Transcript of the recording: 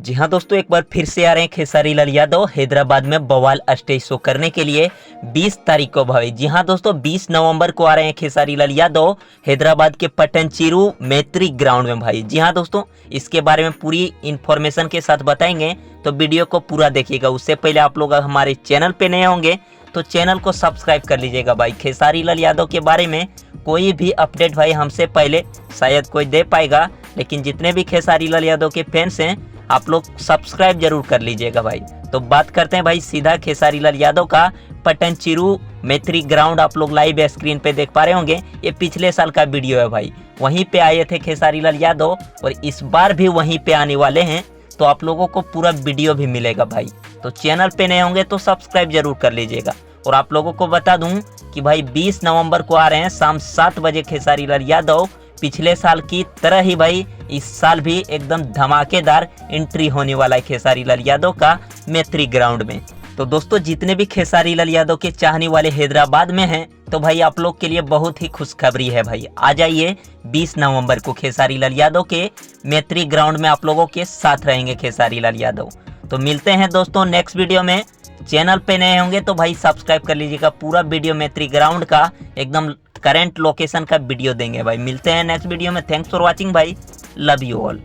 जी हाँ दोस्तों, एक बार फिर से आ रहे हैं खेसारी लाल यादव हैदराबाद में बवाल स्टेज शो करने के लिए 20 तारीख को भाई। जी हाँ दोस्तों, 20 नवंबर को आ रहे हैं खेसारी लाल यादव हैदराबाद के पट्टनचेरू मैत्री ग्राउंड में भाई। जी हाँ दोस्तों, इसके बारे में पूरी इन्फॉर्मेशन के साथ बताएंगे, तो वीडियो को पूरा देखिएगा। उससे पहले आप लोग हमारे चैनल पे नए होंगे तो चैनल को सब्सक्राइब कर लीजिएगा भाई। खेसारी लाल यादव के बारे में कोई भी अपडेट भाई हमसे पहले शायद कोई दे पाएगा, लेकिन जितने भी खेसारी लाल यादव के फैंस हैं आप लोग सब्सक्राइब जरूर कर लीजिएगा भाई। तो बात करते हैं भाई सीधा खेसारी लाल यादव का। पट्टनचेरू मैत्री ग्राउंड आप लोग लाइव स्क्रीन पे देख पा रहे होंगे, ये पिछले साल का वीडियो है भाई। वहीं पे आए थे खेसारी लाल यादव और इस बार भी वहीं पे आने वाले हैं, तो आप लोगों को पूरा वीडियो भी मिलेगा भाई। तो चैनल पे नए होंगे तो सब्सक्राइब जरूर कर लीजिएगा। और आप लोगों को बता दूं कि भाई 20 नवंबर को आ रहे हैं शाम 7 बजे खेसारी लाल यादव। पिछले साल की तरह ही भाई इस साल भी एकदम धमाकेदार एंट्री होने वाला है खेसारी लाल यादव का मैत्री ग्राउंड में। तो दोस्तों, जितने भी खेसारी लाल यादव के चाहने वाले हैदराबाद में हैं, तो भाई आप लोग के लिए बहुत ही खुशखबरी है भाई। आ जाइए 20 नवंबर को खेसारी लाल यादव के मैत्री ग्राउंड में आप लोगों के साथ रहेंगे खेसारी लाल यादव। तो मिलते हैं दोस्तों नेक्स्ट वीडियो में। चैनल पे नए होंगे तो भाई सब्सक्राइब कर लीजिएगा। पूरा वीडियो मैत्री ग्राउंड का एकदम करंट लोकेशन का वीडियो देंगे भाई। मिलते हैं नेक्स्ट वीडियो में। थैंक्स फॉर वॉचिंग भाई, लव यू ऑल।